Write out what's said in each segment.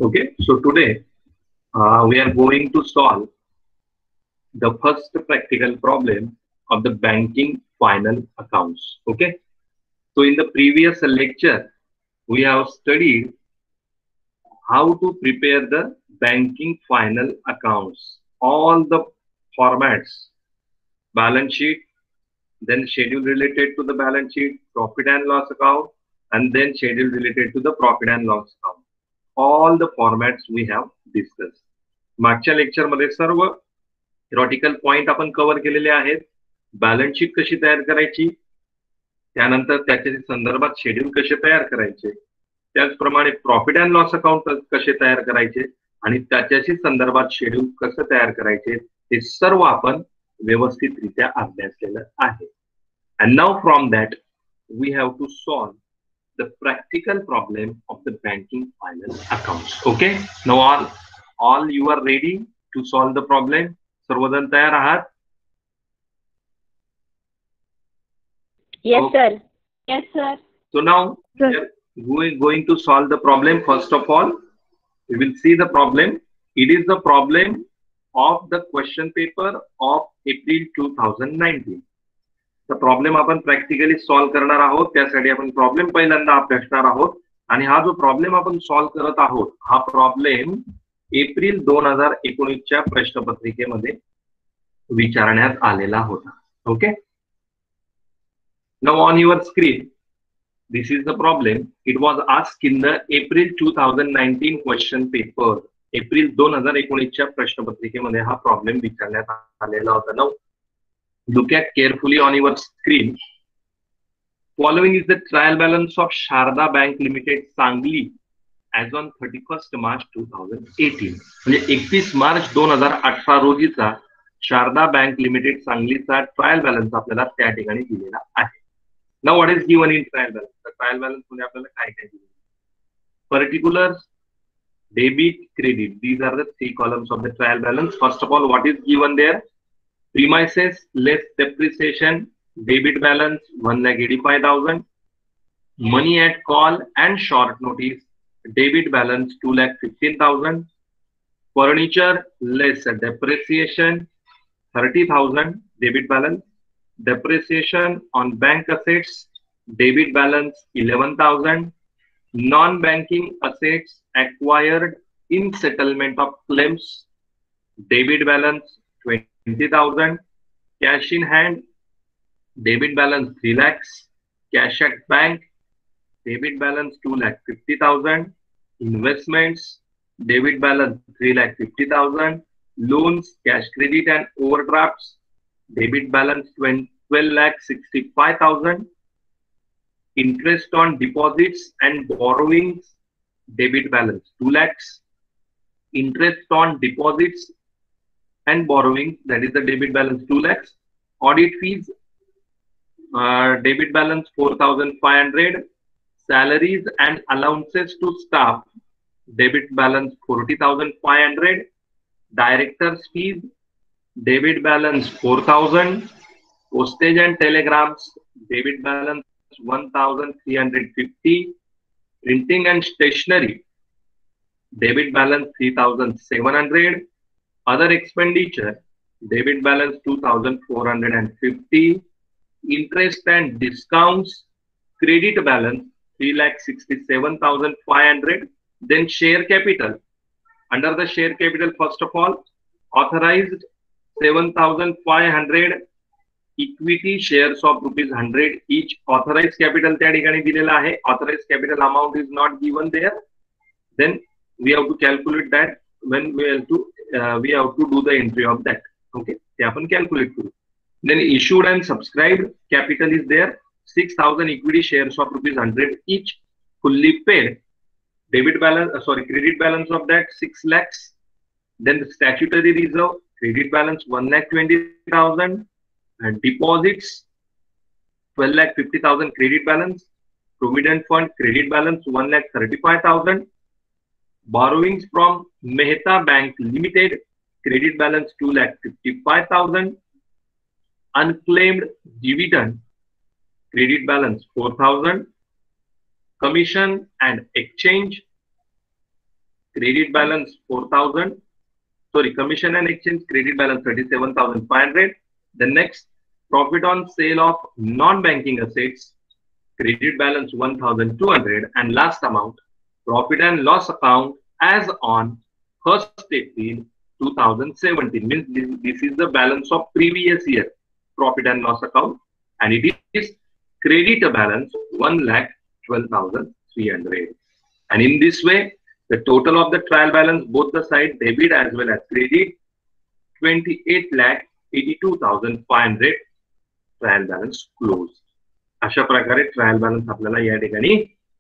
Okay, so today we are going to solve the first practical problem of the banking final accounts. Okay, so in the previous lecture, we have studied how to prepare the banking final accounts, all the formats, balance sheet, then schedule related to the balance sheet, profit and loss account, and then schedule related to the profit and loss account. All the formats we have discussed. मागच्या lecture मध्ये सर्व theoretical point आपण cover केलेले आहेत. Balance sheet कशी तयार करायची, त्यानंतर त्याच्या संदर्भात शेड्यूल कसे तयार करायचे, त्याचप्रमाणे प्रॉफिट अँड लॉस अकाउंट कसे तयार करायचे आणि त्याच्याशी संदर्भात शेड्यूल कसं तयार करायचे, हे सर्व आपण व्यवस्थितरित्या अभ्यासलेलं आहे. And now from that we have to solve the practical problem of the banking final accounts. Okay, now all you are ready to solve the problem. सर्वजण तयार आहात? Yes, Okay. sir. Yes, sir. So now we are going to solve the problem. First of all, we will see the problem. It is the problem of the question paper of April 2019. The problem आपण practically solve करणार आहोत. त्यासाठी आपण problem पहिल्यांदा अभ्यासणार आहोत आणि हा जो प्रॉब्लेम आपण सॉल्व्ह करत आहोत, हा प्रॉब्लेम एप्रिल 2019च्या प्रश्नपत्रिकेमध्ये विचारण्यात आलेला होता. Okay, now on your screen this is the problem. It was asked in the April 2019 question paper. April 2019च्या प्रश्नपत्रिकेमध्ये हा प्रॉब्लेम विचारण्यात आलेला होता. now look at carefully on your screen. Following is the trial balance of Sharda Bank Limited Sangli as on 31st March 2018. म्हणजे 31 March 2018 रोजीचा Sharda bank limited सांगलीचा trial balance आपल्याला त्या ठिकाणी दिलेला आहे. Now what is given in trial balance? तर trial balance मध्ये आपल्याला काय काय दिलं? Particulars, debit, credit. These are the three columns of the trial balance. First of all, what is given there? Premises less depreciation, debit balance 1,85,000. Money at call and short notice, debit balance 2,15,000. Furniture less depreciation 30,000, debit balance. Depreciation on bank assets, debit balance 11,000. Non-banking assets acquired in settlement of claims, debit balance 20,000. Cash in hand, debit balance 3 lakhs. Cash at bank, debit balance 2,50,000. Investments, debit balance 3,50,000. Loans, cash credit and overdrafts, debit balance 12,65,000. Interest on deposits and borrowings, debit balance 2 lakhs. Interest on deposits and borrowing, that is the debit balance 2 lakhs. Audit fees, debit balance 4,500. Salaries and allowances to staff, debit balance 40,500. Directors fees, debit balance 4,000. Postage and telegrams, debit balance 1,350. Printing and stationery, debit balance 3,700. Other expenditure, debit balance 2,450. Interest and discounts, credit balance 3,67,500. Then share capital. Under the share capital, first of all, authorized 7,500 equity shares of ₹100 each. Authorized capital त्या ठिकाणी दिलेला आहे. Authorized capital amount is not given there. Then we have to calculate that when we have to do the entry of that. Okay, ते आपण calculate करू. Then issued and subscribed capital is there. 6,000 equity shares of ₹100 each, fully paid. Debit balance, credit balance of that 6 lakhs. Then the statutory reserve, credit balance 1,20,000. And deposits 12,50,000 credit balance. Provident fund credit balance 1,35,000. Borrowings from Mehta Bank Limited, credit balance 2,55,000. Unclaimed dividend, credit balance 4,000. Commission and exchange, credit balance 4,000. Sorry, commission and exchange credit balance 37,500. The next, profit on sale of non-banking assets, credit balance 1,200. And last amount, profit and loss account as on 1st April 2017. Means this is the balance of previous year profit and loss account, and it is credit balance 1,12,300. And in this way, the total of the trial balance, both the side debit as well as credit, 28,82,500 trial balance close. अशा प्रकारे trial balance आपल्याला या ठिकाणी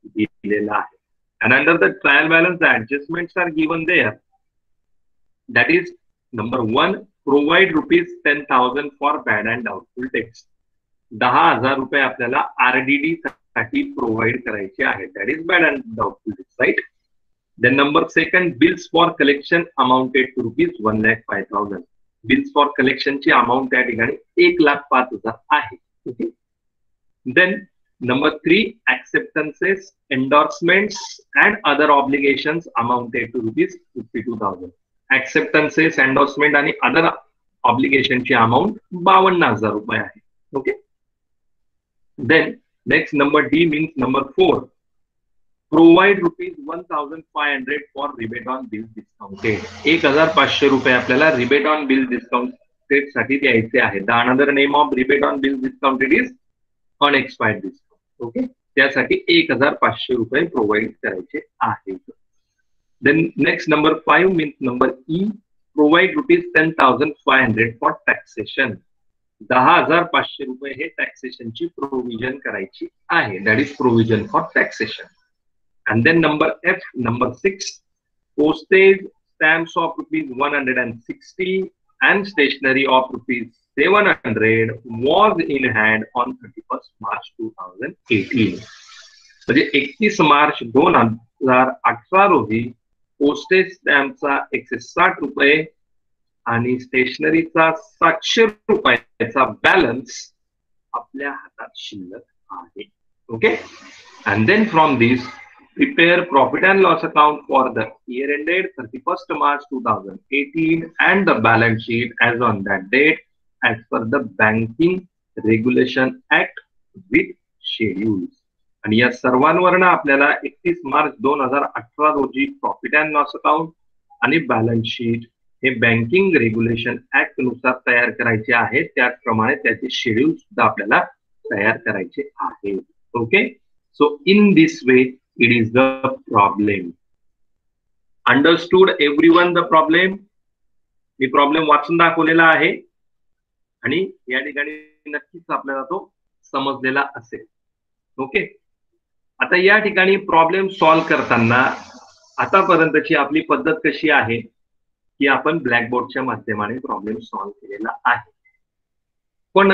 दिलेला आहे. And under the trial balance, the adjustments are given there. That is, number 1, provide rupees 10,000 for bad and doubtful debts. 10,000 रुपये आपल्याला RDD साठी प्रोव्हाइड करायचे आहेत. That is bad and doubtful debts, right? Then number 2, bills for collection amounted to rupees 1,05,000. Bills for collection ची amount त्या ठिकाणी 1,05,000 आहे. Okay. Then number 3, acceptances, endorsements and other obligations amounted to rupees 52,000. Acceptances, endorsement आणि other obligation ची amount 52,000 रुपये आहे. Okay. Then next number D means number 4, provide rupees 1,500 for rebate on bills discounted. 1,500 रुपये आपल्याला rebate on bills discounted साठी द्यायचे आहे. The another name of rebate on bills discounted is unexpired discount. Okay, त्यासाठी 1,500 रुपये provide करायचे आहेत. Then next number 5 means number E, provide rupees 10,500 for taxation. 10,500 रुपये हे टॅक्सेशनची प्रोव्हिजन करायची आहे. That is provision for taxation. And then number F, number 6, postage stamps of rupees 160 and stationery of rupees 700 was in hand on 31st March 2018. म्हणजे 31 मार्च 2018 रोजी postage स्टॅम्पचा 160 रुपये आणि स्टेशनरीचा 700 रुपयाचा बॅलन्स आपल्या हातात शिल्लक आहे. Okay. And then from this prepare profit and loss account for the year ended 31st March 2018 and the balance sheet as on that date as per the Banking Regulation Act with schedules. आणि या सर्वांवरनं आपल्याला 31 मार्च 2018 रोजी profit and loss account आणि balance sheet हे banking regulation act नुसार तयार करायचे आहेत. त्याचप्रमाणे त्याचे शेड्यूल सुद्धा आपल्याला तयार करायचे आहेत. Okay. So in this way it is the problem. Understood everyone the problem? Me problem वाचून दाखवलेला आहे आणि या ठिकाणी नक्कीच आपल्याला तो समजलेला असेल. ओके. आता या ठिकाणी प्रॉब्लेम सॉल्व्ह करताना आतापर्यंतची आपली पद्धत कशी आहे की आपण ब्लॅकबोर्डच्या माध्यमाने प्रॉब्लेम सॉल्व्ह केलेला आहे. पण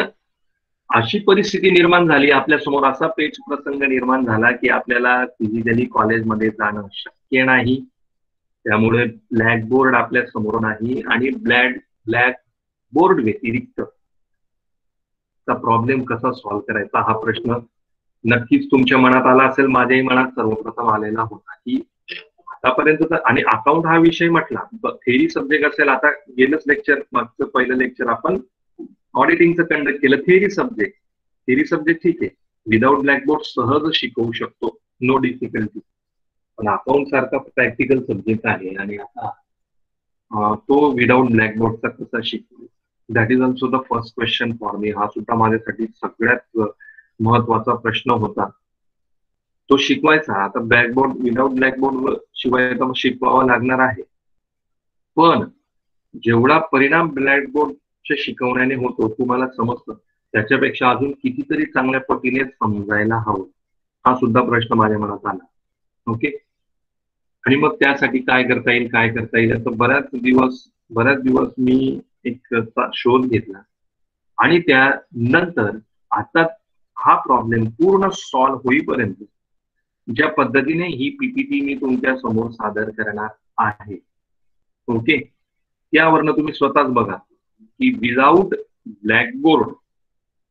अशी परिस्थिती निर्माण झाली, आपल्या समोर असा पेच प्रसंग निर्माण झाला की आपल्याला फिजिकली कॉलेजमध्ये जाणं शक्य नाही. त्यामुळे ब्लॅकबोर्ड आपल्या समोर नाही आणि ब्लॅकबोर्ड व्यतिरिक्त प्रॉब्लेम कसा सॉल्व्ह करायचा हा प्रश्न नक्कीच तुमच्या मनात आला असेल. माझ्याही मनात सर्वप्रथम आलेला होता की आतापर्यंत आणि अकाउंट हा विषय म्हटला थेरी सब्जेक्ट असेल. आता गेलंच लेक्चर, मागचं पहिलं लेक्चर आपण ऑडिटिंगचं कंडक्ट केलं. थेरी सब्जेक्ट ठीक आहे, विदाउट ब्लॅकबोर्ड सहज शिकवू शकतो, नो डिफिकल्टी. पण अकाउंट सारखा प्रॅक्टिकल सब्जेक्ट आहे आणि आता तो विदाउट ब्लॅकबोर्डचा कसा शिकवू, that is also the first question for me. हा सुद्धा माझ्यासाठी सगळ्यात महत्वाचा प्रश्न होता, तो शिकवायचा. आता ब्लॅकबोर्ड विदाउट ब्लॅकबोर्ड शिवाय तर शिकवावा लागणार आहे, पण जेवढा परिणाम ब्लॅकबोर्ड शिकवण्याने होतो तुम्हाला समजतं त्याच्यापेक्षा अजून कितीतरी चांगल्या पद्धतीने समजायला हवं. हा सुद्धा प्रश्न माझ्या मनात आला. ओके. आणि मग त्यासाठी काय करता येईल असं बऱ्याच दिवस मी एक शोध घेतला आणि त्यानंतर आता हा प्रॉब्लेम पूर्ण सॉल्व्ह होईपर्यंत ज्या पद्धतीने ही पीपीटी मी तुमच्या समोर सादर करणार आहे, ओके, त्यावरनं तुम्ही स्वतःच बघा की विदाउट ब्लॅकबोर्ड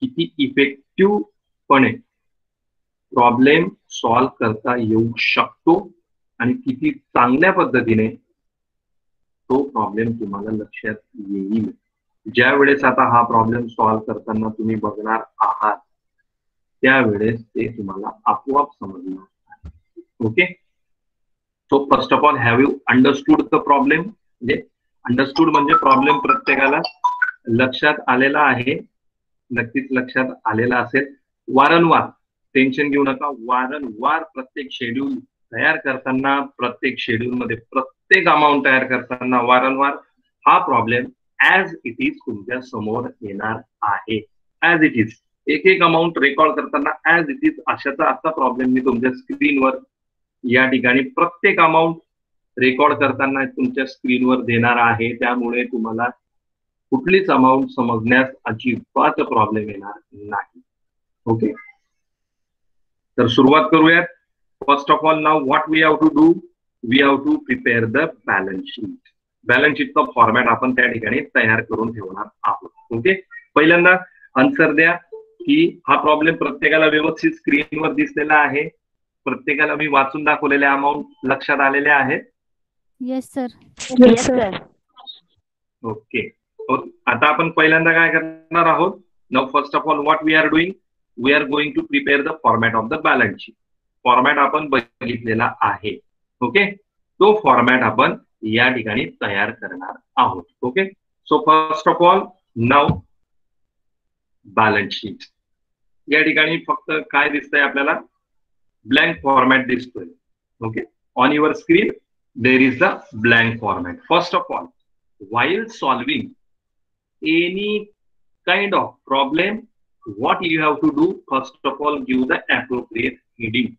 किती इफेक्टिव्हपणे प्रॉब्लेम सॉल्व्ह करता येऊ शकतो आणि किती चांगल्या पद्धतीने तो प्रॉब्लेम तुम्हाला लक्षात येईल. ज्या वेळेस आता हा प्रॉब्लेम सॉल्व्ह करताना तुम्ही बघणार आहात त्यावेळेस ते तुम्हाला आपोआप समजणार. Okay. So first of all have you understood the problem. म्हणजे अंडरस्टूड म्हणजे प्रॉब्लेम प्रत्येकाला लक्षात आलेला आहे, नक्कीच लक्षात आलेला असेल. वारंवार टेन्शन घेऊ नका. वारंवार प्रत्येक शेड्यूल तयार करताना, प्रत्येक शेड्यूल मध्ये प्रत्येक अमाऊंट तयार करताना वारंवार हा प्रॉब्लेम ऍज इट इज तुमच्या समोर येणार आहे. ऍज इट इज एक एक अमाऊंट रेकॉर्ड करताना ऍज इट इज अशाचा असा प्रॉब्लेम मी तुमच्या स्क्रीनवर या ठिकाणी प्रत्येक अमाऊंट रेकॉर्ड करताना तुमच्या स्क्रीनवर देणार आहे. त्यामुळे तुम्हाला कुठलीच अमाऊंट समजण्यास अजिबात प्रॉब्लेम येणार नाही. ओके. तर सुरुवात करूयात. First of all now what we have to do, we have to prepare the balance sheet. Balance शीटचा फॉर्मॅट आपण त्या ठिकाणी तयार करून ठेवणार आहोत. ओके. पहिल्यांदा आन्सर द्या की हा प्रॉब्लेम प्रत्येकाला व्यवस्थित स्क्रीनवर दिसलेला आहे. प्रत्येकाला मी वाचून दाखवलेल्या अमाऊंट लक्षात आलेल्या आहेत. Yes sir. Yes, sir. Okay. आता आपण पहिल्यांदा काय करणार आहोत. Now first of all what we are doing, we are going to prepare the format of the balance sheet. Format आपण बघितलेला आहे. ओके. तो फॉर्मॅट आपण या ठिकाणी तयार करणार आहोत. Okay. So first of all now balance sheet. या ठिकाणी फक्त काय दिसतंय आपल्याला, ब्लँक फॉर्मॅट दिसतोय. Okay. On your screen there is the blank format. First of all, while solving any kind of problem, what you have to do, first of all, give the appropriate heading.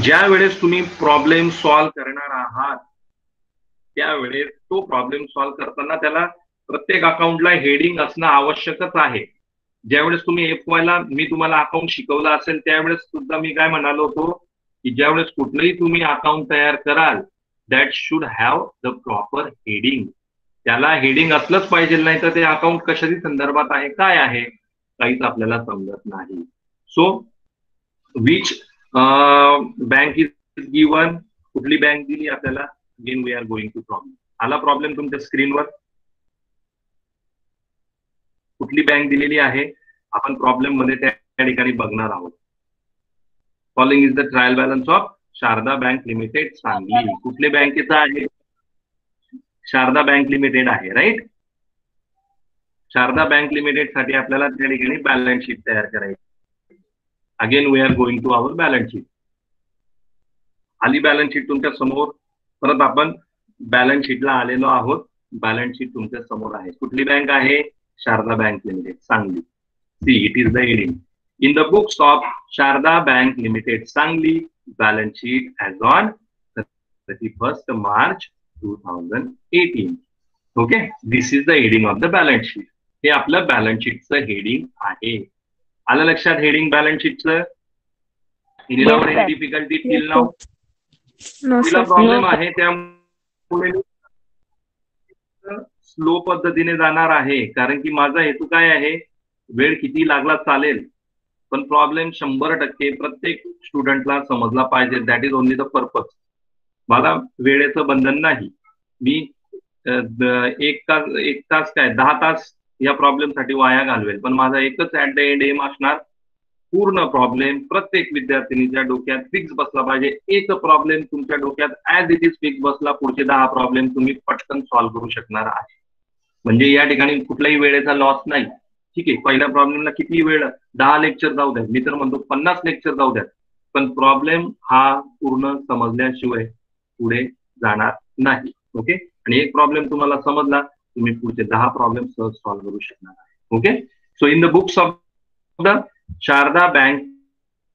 ज्या वेळेस तुम्ही problem solve करणार आहात त्यावेळेस तो problem solve करताना त्याला प्रत्येक अकाउंटला हेडिंग असणं आवश्यकच आहे. ज्यावेळेस तुम्ही FY ला मी तुम्हाला अकाउंट शिकवलं असेल त्यावेळेस सुद्धा मी काय म्हणालो होतो की ज्यावेळेस कुठलंही तुम्ही अकाउंट तयार कराल that should have the proper heading. त्याला हेडिंग असलंच पाहिजे, नाही तर ते अकाउंट कशाच्या संदर्भात आहे, काय आहे, काहीच आपल्याला समजत नाही. So which bank is given, कुठली बँक दिली आपल्याला, again we are going to problem. आला प्रॉब्लेम तुमच्या स्क्रीनवर. कुठली बँक दिलेली आहे आपण प्रॉब्लेम मध्ये त्या ठिकाणी बघणार आहोत. Following is the trial balance of Sharada bank limited Sangli. कुठल्या बँकेचा आहे, शारदा बँक लिमिटेड आहे. राईट. शारदा बँक लिमिटेड साठी आपल्याला त्या ठिकाणी बॅलन्स शीट तयार करायची. Again we are going to our balance sheet. आली बॅलन्स शीट तुमच्या समोर. परत आपण बॅलन्स शीटला आलेलो आहोत. बॅलन्स शीट तुमच्या समोर आहे. कुठली बँक आहे, Sharada bank limited Sangli. See it is the heading. In the books of Sharda Bank Limited Sangli, balance sheet as on 31st March 2018. Okay, this is the heading of the balance sheet. हे आपलं balance शीटचं heading आहे. आलं लक्षात heading balance शीटचं. Yes, difficulty till now. No तिला sir. Problem आहे त्यामुळे slow पद्धतीने जाणार आहे. कारण की माझा हेतू काय आहे, वेळ किती लागला चालेल पण प्रॉब्लेम 100% प्रत्येक स्टुडंटला समजला पाहिजे. That is only the purpose. मला वेळेचं बंधन नाही. मी एक तास काय 10 तास या प्रॉब्लेम साठी वाया घालवेल, पण माझा एकच ऍट द एंड एम असणार, पूर्ण प्रॉब्लेम प्रत्येक विद्यार्थिनीच्या डोक्यात फिक्स बसला पाहिजे. एक प्रॉब्लेम तुमच्या डोक्यात ऍज इट इज फिक्स बसला, पुढचे 10 प्रॉब्लेम तुम्ही पटकन सॉल्व्ह करू शकणार आहे. म्हणजे या ठिकाणी कुठल्याही वेळेचा लॉस नाही. ठीक आहे. पहिल्या प्रॉब्लेमला किती वेळ, 10 लेक्चर जाऊ द्या, मी तर म्हणतो 50 लेक्चर जाऊ द्या, पण प्रॉब्लेम हा पूर्ण समजल्याशिवाय पुढे जाणार नाही. ओके. आणि एक प्रॉब्लेम तुम्हाला समजला, तुम्ही पुढचे 10 प्रॉब्लेम सहज सॉल्व्ह करू शकणार आहे. Okay. So in the books of the Sharada bank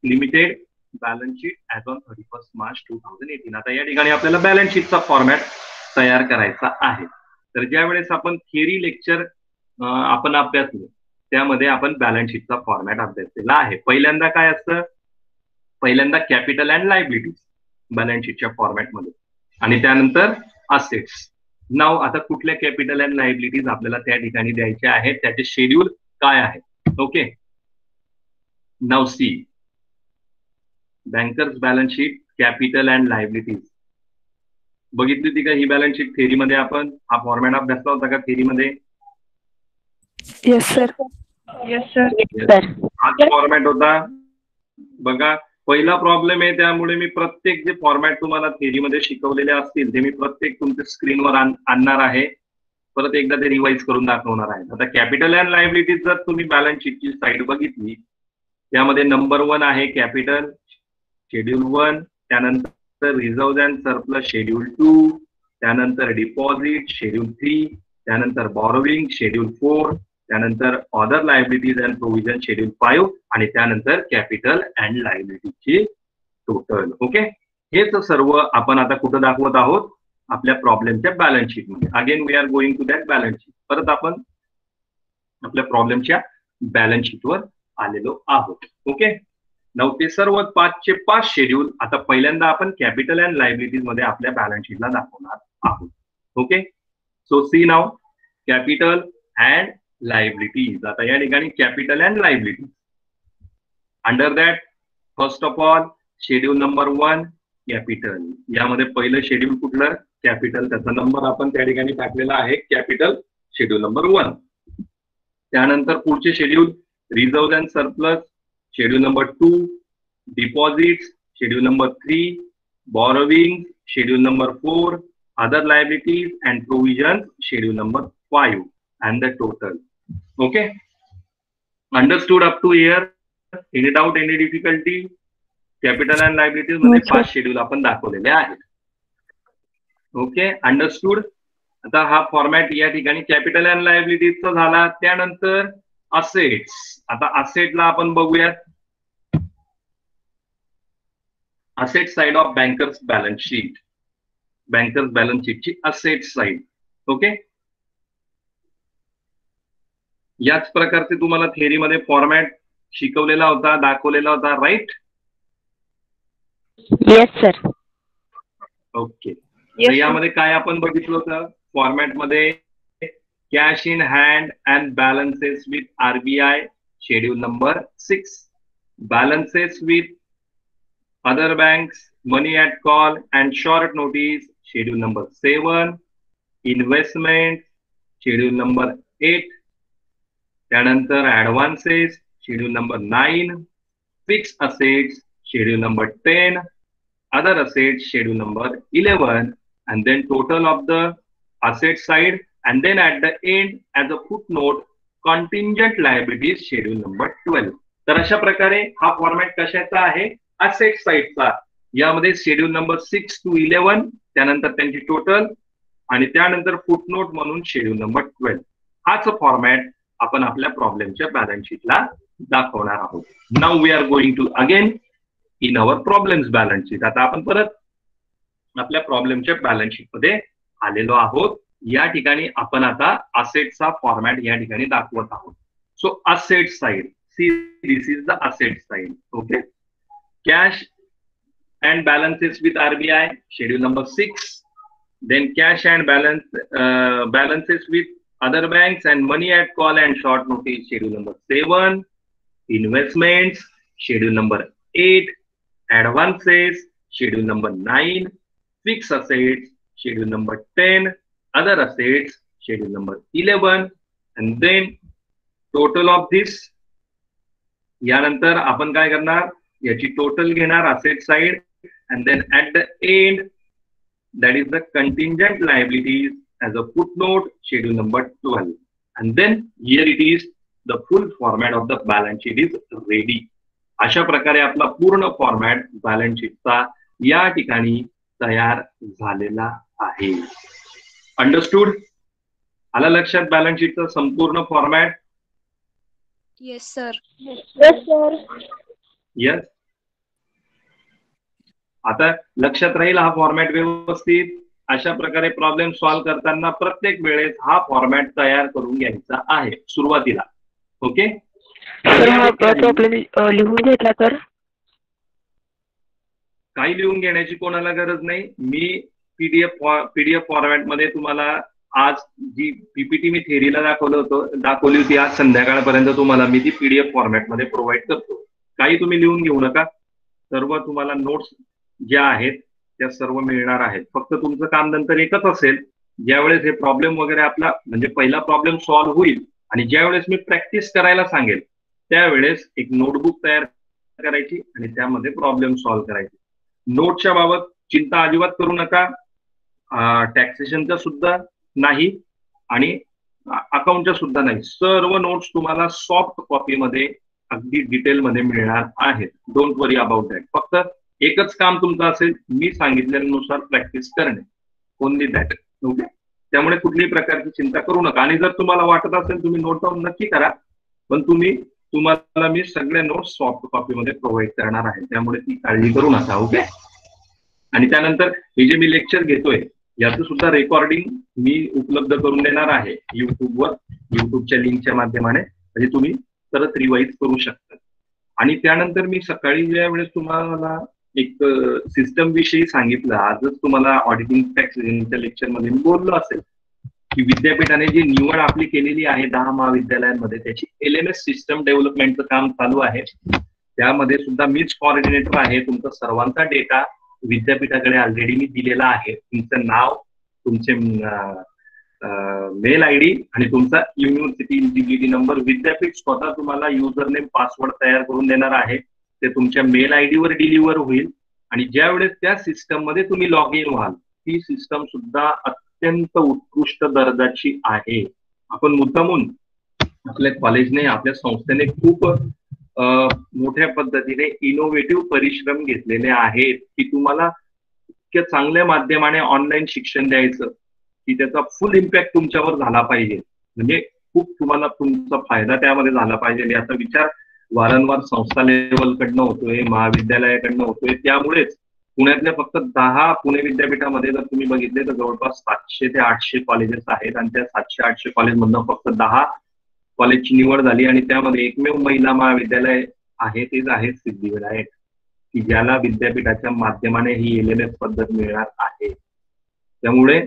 limited balance sheet as on 31st March 2018. आता या ठिकाणी आपल्याला बॅलन्स शीटचा फॉर्मॅट तयार करायचा आहे. तर ज्या वेळेस आपण थिअरी लेक्चर आपण अभ्यासलो त्यामध्ये आपण बॅलन्स शीटचा फॉर्मॅट अभ्यासलेला आहे. पहिल्यांदा काय असतं, पहिल्यांदा कॅपिटल अँड लायबिलिटीज बॅलन्स शीटच्या फॉर्मॅटमध्ये, आणि त्यानंतर असेट्स. नाव आता कुठल्या कॅपिटल अँड लायबिलिटीज आपल्याला त्या ठिकाणी द्यायचे आहेत, त्याचे शेड्यूल काय आहे. Okay. Now see bankers balance sheet capital and liabilities. बघितली होती का ही बॅलन्स शीट थेरीमध्ये? आपण हा फॉर्मॅट अभ्यासला होता का थेरीमध्ये? Yes sir. हाच फॉर्मॅट होता. बघा, पहिला प्रॉब्लेम आहे, त्यामुळे मी प्रत्येक जे फॉर्मॅट तुम्हाला थेरीमध्ये शिकवलेले असतील ते मी प्रत्येक तुमच्या स्क्रीनवर आणणार आहे. परत एकदा ते रिवाइज करून दाखवणार आहे. आता कॅपिटल अँड लायबिलिटीज जर तुम्ही बॅलन्स शीटची साईड बघितली, त्यामध्ये नंबर 1 आहे कॅपिटल शेड्यूल 1, त्यानंतर रिझर्व्ह अँड सरप्लस शेड्यूल 2, त्यानंतर डिपॉझिट शेड्यूल 3, त्यानंतर बॉरोविंग शेड्यूल 4, त्यानंतर other liabilities and provision schedule 5 आणि त्यानंतर कॅपिटल अँड लायबिलिटीजची टोटल. ओके, हेच सर्व आपण आता कुठं दाखवत आहोत? आपल्या प्रॉब्लेमच्या बॅलन्स शीट मध्ये. Again we are going to that balance sheet. परत आपण आपल्या प्रॉब्लेमच्या बॅलन्स शीटवर आलेलो आहोत. ओके, नऊ ते सर्व 5चे 5 शेड्यूल आता पहिल्यांदा आपण कॅपिटल अँड लायबिलिटीज मध्ये आपल्या बॅलन्स शीटला दाखवणार आहोत. Okay, so see now capital and liabilities. आता या ठिकाणी capital and liabilities under that first of all schedule number 1 capital. यामध्ये पहिलं शेड्यूल कुठलं? कॅपिटल. त्याचा नंबर आपण त्या ठिकाणी टाकलेला आहे कॅपिटल शेड्यूल नंबर 1. त्यानंतर पुढचे schedule reserve and surplus schedule number 2, deposits schedule number 3, borrowing schedule number 4, other liabilities and provision schedule number 5 and the total. Okay, understood up to here? Any doubt, any difficulty? Capital and liabilities मध्ये 5 schedule आपण दाखवलेले आहेत. Okay, understood. आता हा format या ठिकाणी capital and लायबिलिटीजचा झाला. त्यानंतर असेट्स. आता असेटला आपण बघूयात. Asset side of bankers balance sheet. Bankers balance शीटची असेट साइड. ओके, याच प्रकारचे तुम्हाला थेरीमध्ये फॉर्मॅट शिकवलेला होता, दाखवलेला होता, राईट? Yes sir. ओके, तर यामध्ये काय आपण बघितलं होतं फॉर्मॅट मध्ये? Cash in hand and balances with RBI schedule number 6, balances with other banks, money at call and short notice schedule number 7, investment schedule number 8, त्यानंतर advances schedule number 9, fix assets schedule number 10, other assets schedule number 11, and then total of the asset side, and then at the end as a footnote contingent liabilities schedule number 12. तर अशा प्रकारे हा format कशाचा आहे? Asset साइडचा. यामध्ये schedule number 6 to 11, त्यानंतर त्यांची total आणि त्यानंतर फुटनोट म्हणून शेड्यूल नंबर 12. हाच फॉर्मॅट आपण आपल्या प्रॉब्लेमच्या बॅलन्स शीटला दाखवणार आहोत. Now we are going to again in our problems balance sheet. आता आपण परत आपल्या प्रॉब्लेमच्या बॅलन्स शीट मध्ये आलेलो आहोत. या ठिकाणी आपण आता असेटचा फॉर्मॅट या ठिकाणी दाखवत आहोत. So asset side, see this is the asset side. Okay, cash and balances with RBI schedule number 6, then cash and balances with other banks and money at call and short notice schedule number 7, investments schedule number 8, advances schedule number 9, fixed assets schedule number 10, other assets schedule number 11, and then total of this. यानंतर आपण काय करणार? याची total घेणार asset side, and then at the end that is the contingent liabilities as a footnote schedule number 12, and then here it is the full format of the balance sheet is ready. अशा प्रकारे आपला पूर्ण format balance शीटचा या ठिकाणी तयार झालेला आहे. Understood? आला लक्षात बॅलन्स शीटचा संपूर्ण फॉर्मॅट? Yes sir. यस. आता लक्षात राहील हा फॉर्मॅट व्यवस्थित. अशा प्रकारे प्रॉब्लेम सॉल्व्ह करताना प्रत्येक वेळेस हा फॉर्मॅट तयार करून घ्यायचा आहे सुरुवातीला. ओके, प्रॉब्लेम लिहून घेतला तर काही लिहून घेण्याची कोणाला गरज नाही. मी पीडीएफ फॉर्मॅट मध्ये तुम्हाला आज जी पीपीटी मी थेरीला दाखवली होती आज संध्याकाळपर्यंत तुम्हाला मी ती पीडीएफ फॉर्मॅट मध्ये प्रोव्हाइड करतो. काही तुम्ही लिहून घेऊ नका. सर्व तुम्हाला नोट्स पीडीएफ फॉर्मॅट मध्ये प्रोव्हाइड करतो. काही तुम्ही लिहून घेण्याची कोणाला गरज नाही. मी पीडीएफ फॉर्मॅट मध्ये तुम्हाला आज जी पीपीटी मी थेरीला दाखवली होती आज संध्याकाळपर्यंत तुम्हाला मी ती पीडीएफ फॉर्मॅट मध्ये प्रोव्हाइड करतो. काही तुम्ही लिहून घेऊ नका. ज्या आहेत त्या सर्व मिळणार आहेत. फक्त तुमचं काम नंतर एकच असेल, ज्यावेळेस हे प्रॉब्लेम वगैरे आपला म्हणजे पहिला प्रॉब्लेम सॉल्व्ह होईल आणि ज्यावेळेस मी प्रॅक्टिस करायला सांगेल त्यावेळेस एक नोटबुक तयार करायची आणि त्यामध्ये प्रॉब्लेम सॉल्व्ह करायचे. नोटच्या बाबत चिंता अजिबात करू नका, टॅक्सेशनच्या सुद्धा नाही आणि अकाउंटच्या सुद्धा नाही. सर्व नोट्स तुम्हाला सॉफ्ट कॉपीमध्ये अगदी डिटेलमध्ये मिळणार आहेत. Don't worry about that. फक्त एकच काम तुमचं असेल, मी सांगितल्यानुसार प्रॅक्टिस करणे, ओनली दॅट. ओके. त्यामुळे कुठल्याही प्रकारची चिंता करू नका. आणि जर तुम्हाला वाटत असेल तुम्ही नोट डाऊन नक्की करा, पण तुम्हाला मी सगळ्या नोट्स सॉफ्ट कॉपीमध्ये प्रोव्हाइड करणार आहे, त्यामुळे ती काळजी करू नका. ओके. आणि त्यानंतर हे जे मी लेक्चर घेतोय याचं सुद्धा रेकॉर्डिंग मी उपलब्ध करून देणार आहे युट्यूबवर, युट्यूबच्या लिंकच्या माध्यमाने, म्हणजे तुम्ही परत रिवाईज करू शकता. आणि त्यानंतर मी सकाळी ज्या वेळेस तुम्हाला एक सिस्टम विषयी सांगितलं, आजच तुम्हाला ऑडिटिंग टॅक्सेशनच्या लेक्चरमध्ये मी बोललो असेल की विद्यापीठाने जी निवड आपली केलेली आहे 10 महाविद्यालयांमध्ये, त्याची LMS सिस्टम डेव्हलपमेंटचं काम चालू आहे. त्यामध्ये सुद्धा मीच कोऑर्डिनेटर आहे. तुमचा सर्वांचा डेटा विद्यापीठाकडे ऑलरेडी मी दिलेला आहे. तुमचं नाव, तुमचे मेल ID आणि तुमचा युनिव्हर्सिटी इलिजिबिलिटी नंबर विद्यापीठ स्वतः तुम्हाला युजर नेम पासवर्ड तयार करून देणार आहे. ते तुमच्या मेल ID वर डिलिव्हर होईल. आणि ज्या वेळेस त्या सिस्टम मध्ये तुम्ही लॉग इन व्हाल, ती सिस्टम सुद्धा अत्यंत उत्कृष्ट दर्जाची आहे. आपण मुद्दामून आपल्या कॉलेजने, आपल्या संस्थेने खूप मोठ्या पद्धतीने इनोव्हेटिव्ह परिश्रम घेतलेले आहेत की तुम्हाला इतक्या चांगल्या माध्यमाने ऑनलाईन शिक्षण द्यायचं की त्याचा फुल इम्पॅक्ट तुमच्यावर झाला पाहिजे, म्हणजे खूप तुम्हाला तुमचा फायदा त्यामध्ये झाला पाहिजे याचा विचार वारंवार संस्था लेवलकडनं होतोय, महाविद्यालयाकडनं होतोय. त्यामुळेच पुण्यातल्या फक्त 10 पुणे विद्यापीठामध्ये जर तुम्ही बघितले तर जवळपास 700 ते 800 कॉलेजेस आहेत आणि त्या 700-800 कॉलेजमधनं फक्त 10 कॉलेजची निवड झाली आणि त्यामध्ये एकमेव महिला महाविद्यालय आहे, तेच आहे सिद्धिविनायक, की ज्याला विद्यापीठाच्या माध्यमाने ही LMS पद्धत मिळणार आहे. त्यामुळे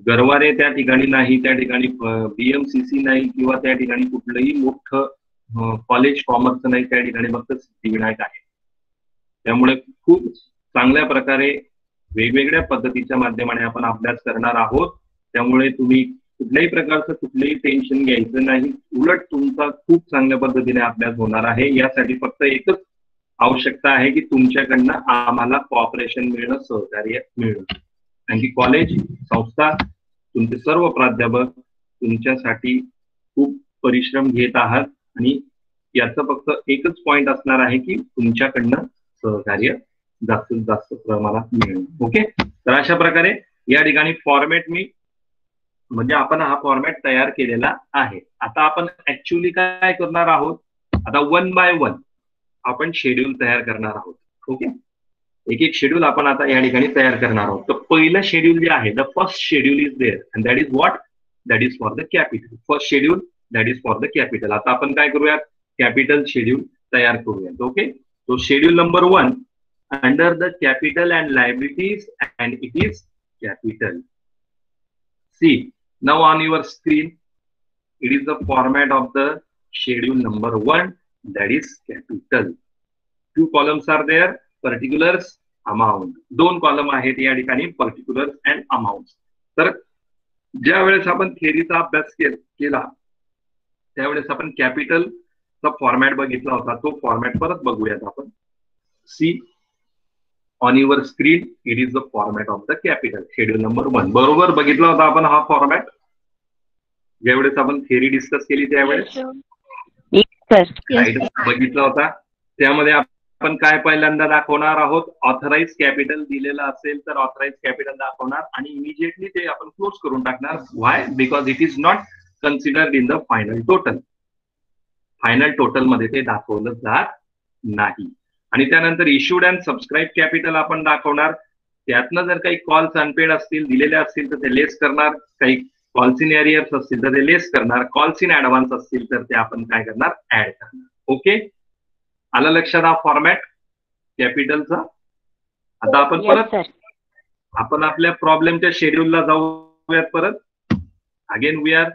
गरवारे त्या ठिकाणी नाही, त्या ठिकाणी BMCC नाही किंवा त्या ठिकाणी कुठलंही मोठं कॉलेज कॉमर्स नाही, त्या ठिकाणी फक्त सिद्धिविनायक आहे. त्यामुळे खूप चांगल्या प्रकारे वेगवेगळ्या पद्धतीच्या माध्यमाने आपण अभ्यास करणार आहोत. त्यामुळे तुम्ही कुठल्याही प्रकारचं कुठलंही टेन्शन घ्यायचं नाही, उलट तुमचा खूप चांगल्या पद्धतीने अभ्यास होणार आहे. यासाठी फक्त एकच आवश्यकता आहे की तुमच्याकडनं आम्हाला कॉपरेशन मिळणं, सहकार्य मिळणं. आणि कॉलेज, संस्था, तुमचे सर्व प्राध्यापक तुमच्यासाठी खूप परिश्रम घेत आहात आणि याचं फक्त एकच पॉइंट असणार आहे की तुमच्याकडनं सहकार्य जास्तीत जास्त प्रमाणात मिळणं. ओके. तर अशा प्रकारे या ठिकाणी फॉर्मॅट म्हणजे आपण हा फॉर्मॅट तयार केलेला आहे. आता आपण ऍक्च्युअली काय करणार आहोत, आता 1 बाय 1 आपण शेड्यूल तयार करणार आहोत. ओके. एक शेड्यूल आपण आता या ठिकाणी तयार करणार आहोत. तर पहिलं शेड्यूल जे आहे, the first schedule is there and that is what, that is for the capital. First schedule that is for the capital. आता आपण काय करूयात, कॅपिटल शेड्यूल तयार करूयात. ओके. तो schedule number 1 under the capital and liabilities and it is capital. See now on your screen, it is the format of the schedule number 1, that is capital. 2 columns are there, particulars, amount. 2 column आहेत या ठिकाणी, particulars and amounts. तर ज्या वेळेस आपण थेअरीचा अभ्यास केला त्यावेळेस आपण कॅपिटलचा फॉर्मॅट बघितला होता, तो फॉर्मॅट परत बघूयात आपण. See on your screen, it is the format of the capital, schedule number 1. बरोबर बघितला होता आपण हा फॉर्मॅट ज्यावेळेस आपण थेअरी डिस्कस केली त्यावेळेस बघितला होता. त्यामध्ये आपण काय पहिल्यांदा दाखवणार आहोत, ऑथराइज कॅपिटल दिलेला असेल तर ऑथराइज कॅपिटल दाखवणार आणि इमिजिएटली ते आपण क्लोज करून टाकणार. Why? Because it is not considered in the final total. Final total मध्ये ते दाखवलं जात नाही. आणि त्यानंतर इश्यूड अँड सबस्क्राईब कॅपिटल आपण दाखवणार. त्यातनं जर काही कॉल्स अनपेड असतील, दिलेले असतील तर ते लेस करणार, काही कॉल्स इन एरियर्स असतील तर ते लेस करणार, कॉल्स इन ऍडव्हान्स असतील तर ते आपण काय करणार, ऍड करणार. ओके. आलं लक्षात हा फॉर्मॅट कॅपिटलचा. आता आपण आपल्या प्रॉब्लेमच्या शेड्यूलला जाऊयात परत. Again we are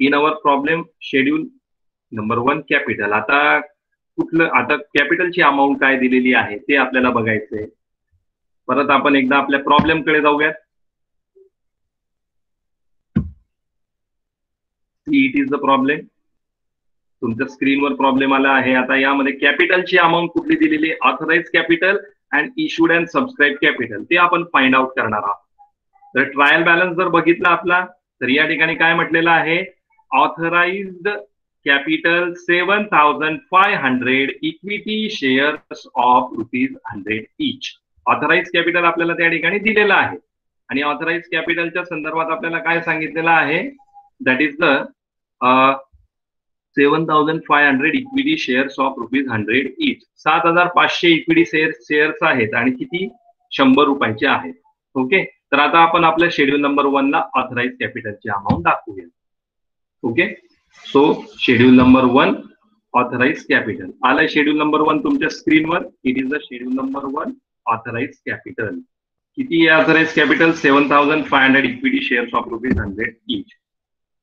in our problem schedule number 1 capital. आता कॅपिटलची अमाऊंट काय दिलेली आहे ते आपल्याला बघायचंय. परत आपण एकदा आपल्या प्रॉब्लेम कडे जाऊयात. It is the problem. तुमच्या स्क्रीनवर प्रॉब्लेम आला आहे. आता यामध्ये कॅपिटलची अमाऊंट कुठली दिलेली, authorise capital and issued and subscribe capital, ते आपण फाइंड आउट करणार आहोत. तर ट्रायल बॅलन्स जर बघितला आपला, तर या ठिकाणी काय म्हटलेलं आहे, authorised capital 7,500, equity shares of ₹100 each. Authorise capital आपल्याला त्या ठिकाणी दिलेलं आहे आणि ऑथराइज कॅपिटलच्या संदर्भात आपल्याला काय सांगितलेलं आहे, that is the 7,500 equity shares of ₹100 each. 7,500 equity shares आहेत आणि किती, ₹100 आहेत. ओके, तर आता आपण आपल्या शेड्यूल नंबर 1 ला ऑथराइज कॅपिटलची अमाऊंट दाखवूया. Okay, so schedule number 1 authorise capital आलाय. शेड्यूल नंबर 1 तुमच्या स्क्रीनवर. It is the schedule number 1 authorise capital. किती आहे authorise capital, 7,500 equity shares of ₹100 each.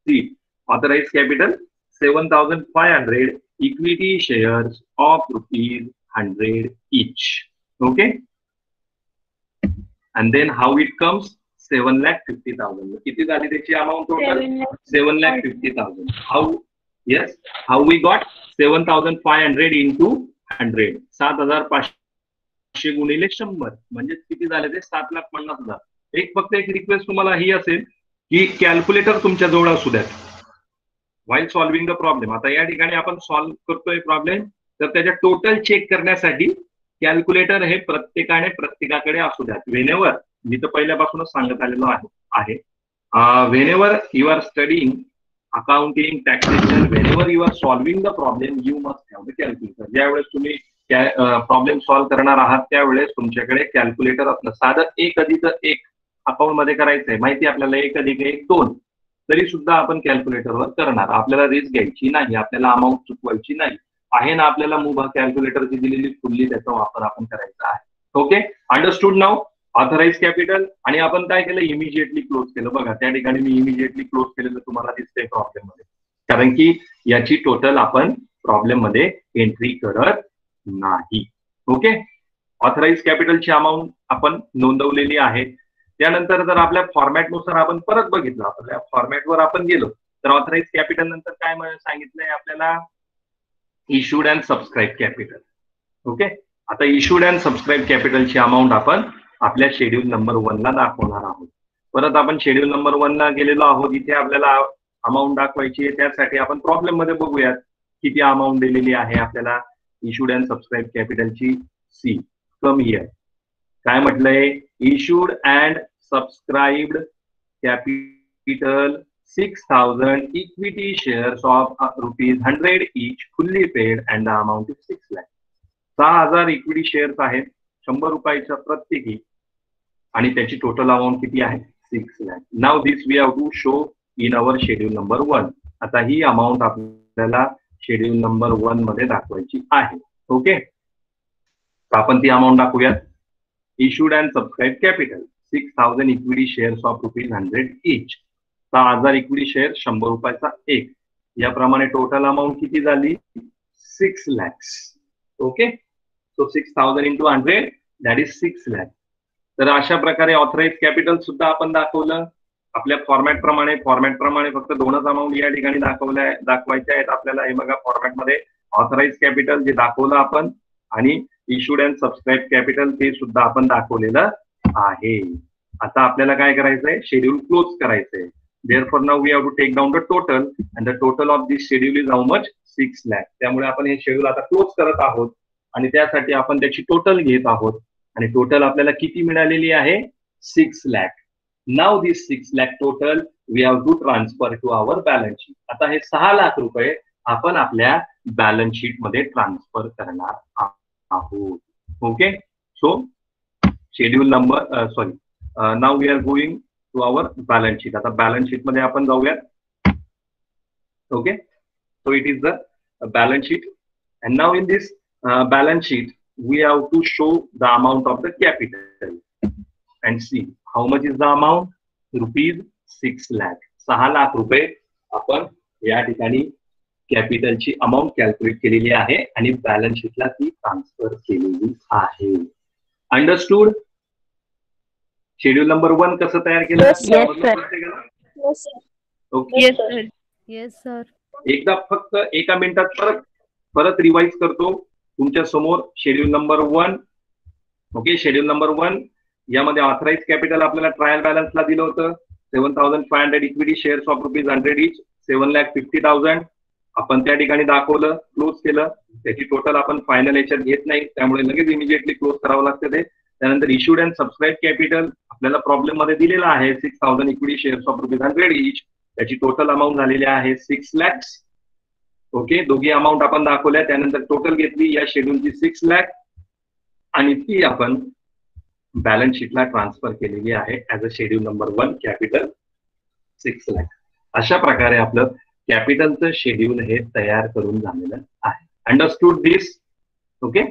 See, authorise capital 7,500 equity shares of ₹100 each. Okay, and then how it comes, 7,50,000. किती झाली त्याची amount total, 7,50,000. how we got 7,500 into 100, 7,500 गुणिले 100 म्हणजे किती झाले ते, 7,50,000. फक्त एक रिक्वेस्ट तुम्हाला ही असेल की कॅल्क्युलेटर तुमच्या जवळ असू द्यात while solving the problem. आता या ठिकाणी आपण सॉल्व्ह करतोय प्रॉब्लेम, तर त्याच्या टोटल चेक करण्यासाठी कॅल्क्युलेटर हे प्रत्येकाकडे असू द्यात. व्हेनेवर, मी तर पहिल्यापासूनच सांगत आलेलो आहे, whenever you are studying accounting, taxation, whenever you are solving the problem, you must have the calculator. ज्यावेळेस तुम्ही प्रॉब्लेम सॉल्व्ह करणार आहात त्यावेळेस तुमच्याकडे कॅल्क्युलेटर असणं. साधं 1+1 अकाउंट मध्ये करायचंय, माहिती आपल्याला, 1+1 2, तरी सुद्धा आपण कॅल्क्युलेटरवर करणार. आपल्याला रिस्क घ्यायची नाही, आपल्याला अमाऊंट चुकवायची नाही आहे ना. आपल्याला मुभा कॅल्क्युलेटरची दिलेली फुल्ली त्याचा वापर आपण करायचा आहे. ओके, अंडरस्टूड नाव. ऑथराइज कॅपिटल आणि आपण काय केलं, इमिजिएटली क्लोज केलं. बघा त्या ठिकाणी मी इमिजिएटली क्लोज केलेलं तुम्हाला दिसतंय प्रॉब्लेम मध्ये, कारण की याची टोटल आपण प्रॉब्लेम मध्ये एंट्री करत नाही. ओके, ऑथराइज कॅपिटलची अमाऊंट आपण नोंदवलेली आहे. त्यानंतर जर आपल्या फॉर्मॅटनुसार आपण परत बघितलं, आपल्या फॉर्मॅटवर आपण गेलो, तर ऑथराइज कॅपिटल नंतर काय सांगितलंय आपल्याला, issued and subscribe capital. Okay, आता इशूड अँड सबस्क्राईब कॅपिटलची अमाऊंट आपण आपल्या शेड्यूल नंबर 1 ला दाखवणार आहोत. परत आपण शेड्यूल नंबर 1 ला गेलेलो आहोत. इथे आपल्याला अमाऊंट दाखवायची आहे, त्यासाठी आपण प्रॉब्लेम मध्ये बघूयात किती अमाऊंट दिलेली आहे आपल्याला इशूड अँड सबस्क्राईब कॅपिटलची. See, come here. काय म्हटलंय, issued and subscribed capital 6,000 equity shares of ₹100 each, fully paid, and the amount is 6 lakh. 6,000 equity shares आहेत, ₹100 प्रत्येकी, आणि त्याची टोटल अमाऊंट किती आहे, 6 lakh. Now this we have to show in our schedule number 1. आता ही अमाऊंट आपल्याला schedule number 1 मध्ये दाखवायची आहे. ओके, आपण ती अमाऊंट दाखवूयात. Issued and subscribe capital 6,000 equity shares of ₹100 each. 6,000 equity share, ₹100 एक. याप्रमाणे टोटल अमाऊंट किती झाली, 6 lakhs. Okay, so 6,000 into 100 that is 6 lakh. तर अशा प्रकारे ऑथराइज कॅपिटल सुद्धा आपण दाखवलं आपल्या फॉर्मॅट प्रमाणे. फक्त 2च अमाऊंट या ठिकाणी दाखवायच्या आहेत आपल्याला. हे बघा फॉर्मॅटमध्ये ऑथराइज कॅपिटल जे दाखवलं आपण, आणि इशूड अँड सबस्क्राईब कॅपिटल ते सुद्धा आपण दाखवलेलं आहे. आता आपल्याला काय करायचंय, शेड्यूल क्लोज करायचंय. Therefore now we have to take down the total, and the total of this schedule is how much, 6 lakh. त्यामुळे आपण हे शेड्यूल आता क्लोज करत आहोत आणि त्यासाठी आपण त्याची टोटल घेत आहोत, आणि टोटल आपल्याला किती मिळालेली आहे, 6 lakh. Now this 6 lakh total we have to transfer to our balance sheet. आता हे 6 लाख रुपये आपण आपल्या बॅलन्स शीट मध्ये ट्रान्सफर करणार आहोत. Okay, so schedule number now we are going to our balance sheet. आता बॅलन्स शीट मध्ये आपण जाऊयात. Okay, so it is the balance sheet, and now in this balance sheet we have to show the amount of the capital and see how much is the amount, ₹6 lakh. 6 lakh रुपये आपण या ठिकाणी कॅपिटलची amount calculate केलेली आहे आणि balance शीटला ती transfer केलेली आहे. अंडरस्टूड. शेड्यूल नंबर 1 कसं तयार केलं? Yes, sir. प्रत्येकाला? Yes, sir. Okay. Yes, sir. Yes, sir. एकदा फक्त एका मिनिटात परत रिवाइज करतो तुमच्या समोर. Schedule number 1. Okay. Schedule number 1 यामध्ये ऑथराइज कॅपिटल आपल्याला ट्रायल बॅलन्सला दिलं होतं 7,500 इक्विटी शेअर्स ऑफ ₹100 इच, 7,50,000. आपण त्या ठिकाणी दाखवलं, क्लोज केलं. त्याची टोटल आपण फायनल याच्यात घेत नाही, त्यामुळे लगेच इमिजिएटली क्लोज करावं लागतं ते. त्यानंतर इश्यूड अँड सबस्क्राईब कॅपिटल आपल्याला प्रॉब्लेम मध्ये दिलेला आहे 6,000 इक्विटी शेअर्स ऑफ ₹100 इच. त्याची टोटल अमाऊंट झालेली आहे 6 लाख. ओके. दोघी अमाऊंट आपण दाखवल्या. त्यानंतर टोटल घेतली या शेड्यूलची 6 लाख आणि ती आपण बॅलन्स शीटला ट्रान्सफर केलेली आहे as a schedule number 1 capital 6 lakh. अशा प्रकारे आपलं कॅपिटलचं शेड्यूल हे तयार करून झालेलं आहे. Understood this? ओके.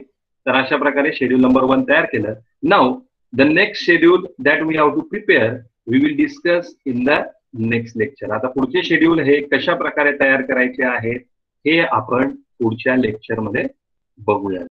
तर अशा प्रकारे शेड्यूल नंबर 1 तयार केलं. Now the next schedule that we have to prepare we will discuss in the next lecture. आता पुढचे शेड्यूल हे कशा प्रकारे तयार करायचे आहेत हे आपण पुढच्या लेक्चरमध्ये बघूया.